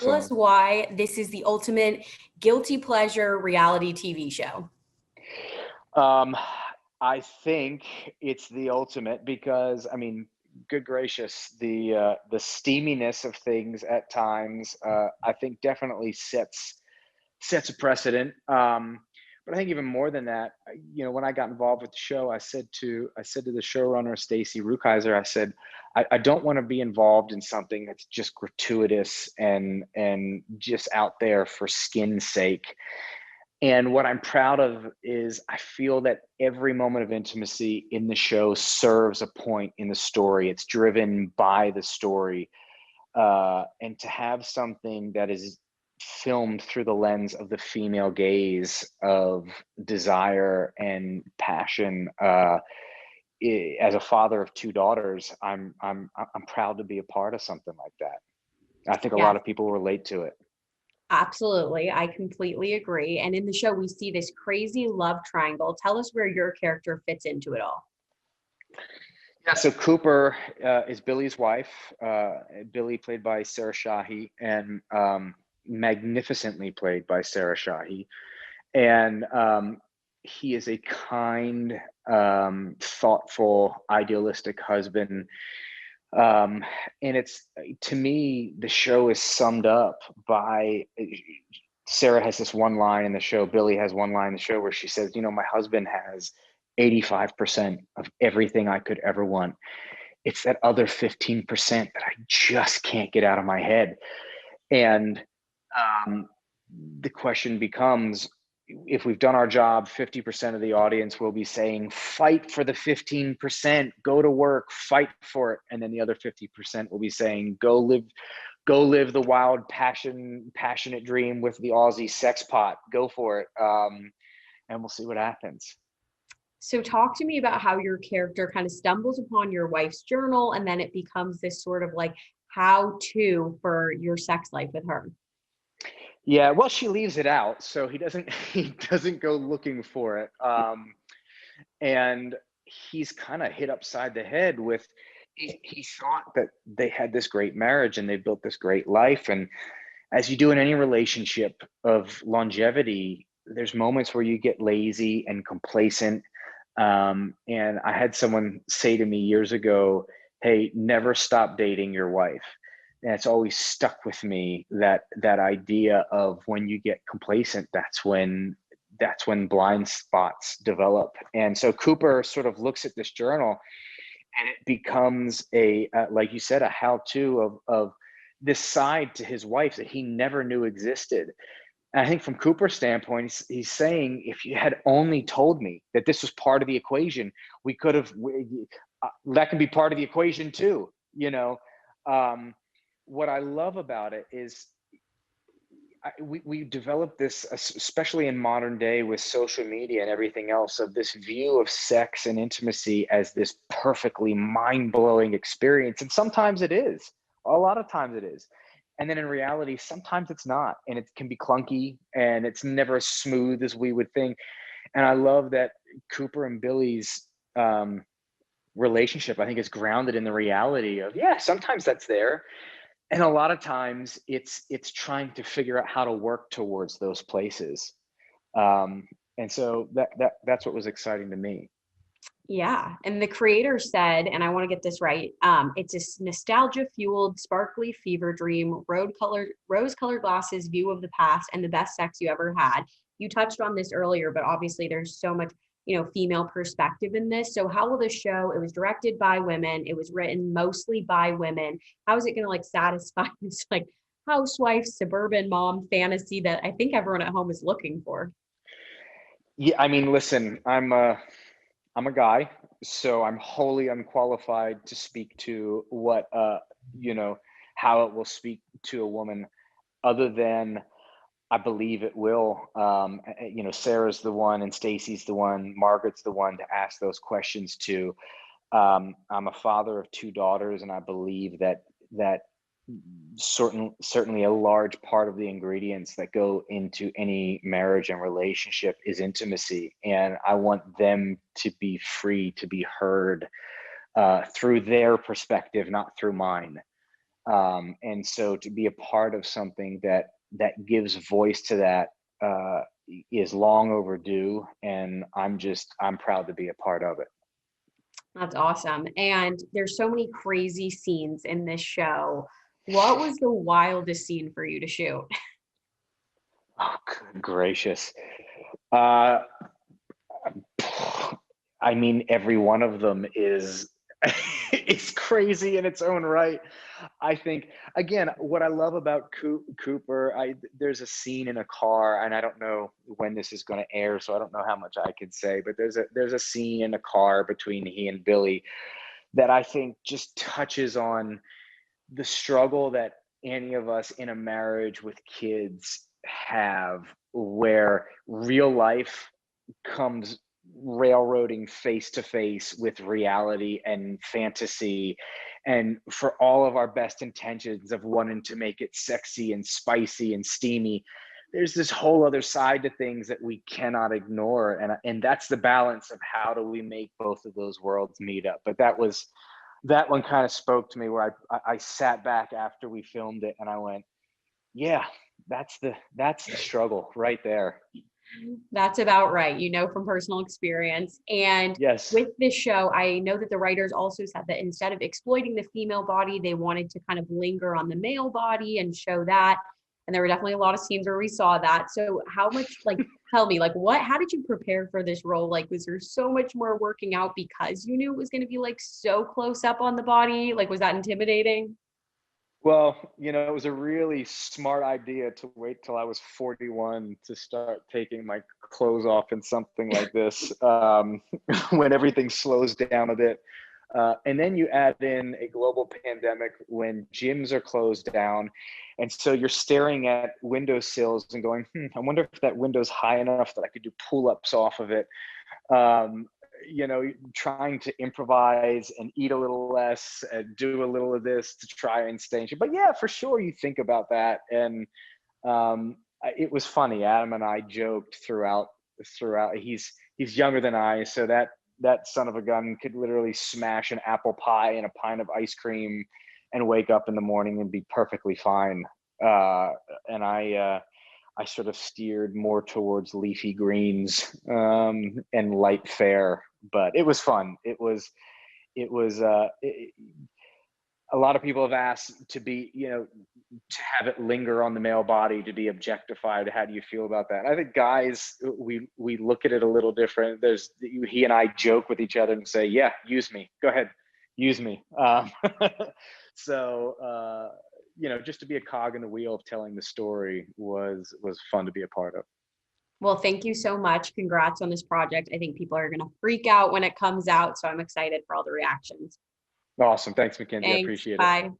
tell us why this is the ultimate guilty pleasure reality TV show. Um, I think it's the ultimate because, I mean, good gracious, the steaminess of things at times, I think definitely sets a precedent. But I think even more than that, when I got involved with the show, I said to the showrunner, Stacy Rukeyser, I said, I don't want to be involved in something that's just gratuitous and just out there for skin's sake. And what I'm proud of is I feel that every moment of intimacy in the show serves a point in the story. It's driven by the story. And to have something that is filmed through the lens of the female gaze of desire and passion, as a father of two daughters, I'm proud to be a part of something like that. I think a Yeah, lot of people relate to it. absolutely. I completely agree. And in the show, we see this crazy love triangle. Tell us where your character fits into it all. Yeah, so Cooper is Billie's wife. Billie, played by Sarah Shahi, and magnificently played by Sarah Shahi. And he is a kind, thoughtful, idealistic husband. And it's, to me, the show is summed up by Sarah has this one line in the show. Billie has one line in the show where she says, my husband has 85% of everything I could ever want. It's that other 15% that I just can't get out of my head. And the question becomes, if we've done our job, 50% of the audience will be saying, fight for the 15%, go to work, fight for it. And then the other 50% will be saying, go live the wild, passionate dream with the Aussie sex pot, go for it. And we'll see what happens. So talk to me about how your character kind of stumbles upon your wife's journal and then it becomes this sort of like how to for your sex life with her. Yeah, well, she leaves it out, so he doesn't go looking for it. And he's kind of hit upside the head with, he thought that they had this great marriage and they built this great life. And as you do in any relationship of longevity, there's moments where you get lazy and complacent. And I had someone say to me years ago, hey, never stop dating your wife. And it's always stuck with me, that idea of when you get complacent, that's when blind spots develop. And so Cooper sort of looks at this journal and it becomes like you said, a how-to of this side to his wife that he never knew existed. And I think from Cooper's standpoint, he's saying, if you had only told me that this was part of the equation, we could have, that can be part of the equation too. What I love about it is we developed this, especially in modern day with social media and everything else, of this view of sex and intimacy as this perfectly mind-blowing experience. And sometimes it is. A lot of times it is. And then in reality, sometimes it's not. And it can be clunky and it's never as smooth as we would think. And I love that Cooper and Billie's relationship, I think, is grounded in the reality of, yeah, sometimes that's there. And a lot of times it's trying to figure out how to work towards those places. And so that's what was exciting to me. Yeah. And the creator said, and I want to get this right, it's a nostalgia fueled, sparkly fever dream, rose colored glasses view of the past and the best sex you ever had. You touched on this earlier, but obviously there's so much, female perspective in this. So how will this show, it was directed by women, it was written mostly by women. How is it going to like satisfy this like housewife, suburban mom fantasy that I think everyone at home is looking for? Yeah. I mean, listen, I'm a guy, so I'm wholly unqualified to speak to what, how it will speak to a woman, other than I believe it will. Sarah's the one and Stacy's the one, Margaret's the one to ask those questions to. I'm a father of two daughters, and I believe that certainly a large part of the ingredients that go into any marriage and relationship is intimacy. And I want them to be free to be heard through their perspective, not through mine. And so to be a part of something that gives voice to that is long overdue, and I'm proud to be a part of it. That's awesome. And there's so many crazy scenes in this show. What was the wildest scene for you to shoot? Oh, good gracious. Uh, I mean, every one of them is it's crazy in its own right. I think, again, what I love about Cooper, there's a scene in a car, and I don't know when this is going to air, so I don't know how much I could say, but there's a scene in a car between he and Billie that I think just touches on the struggle that any of us in a marriage with kids have, where real life comes railroading face to face with reality and fantasy, and for all of our best intentions of wanting to make it sexy and spicy and steamy, there's this whole other side to things that we cannot ignore, and that's the balance of how do we make both of those worlds meet up. But that one kind of spoke to me, where I sat back after we filmed it and I went, yeah, that's the struggle right there. That's about right, from personal experience. And Yes. with this show, I know that the writers also said that instead of exploiting the female body, they wanted to kind of linger on the male body and show that. And there were definitely a lot of scenes where we saw that. So how much, tell me, how did you prepare for this role? Was there so much more working out because you knew it was going to be so close up on the body? Was that intimidating? Well, it was a really smart idea to wait till I was 41 to start taking my clothes off in something like this, when everything slows down a bit. And then you add in a global pandemic when gyms are closed down. And so you're staring at windowsills and going, I wonder if that window's high enough that I could do pull-ups off of it. Um, Trying to improvise and eat a little less and do a little of this to try and stay in shape. But yeah, for sure, you think about that. And it was funny. Adam and I joked throughout. He's younger than I, so that son of a gun could literally smash an apple pie and a pint of ice cream and wake up in the morning and be perfectly fine. And I sort of steered more towards leafy greens and light fare, but it was fun. A lot of people have asked to be, to have it linger on the male body, to be objectified. How do you feel about that? I think guys, we look at it a little different. He and I joke with each other and say, yeah, use me, go ahead, use me. So, just to be a cog in the wheel of telling the story was fun to be a part of. Well, thank you so much. Congrats on this project. I think people are going to freak out when it comes out. So I'm excited for all the reactions. Awesome. Thanks, Mackenzie. I Thanks. appreciate it. Bye.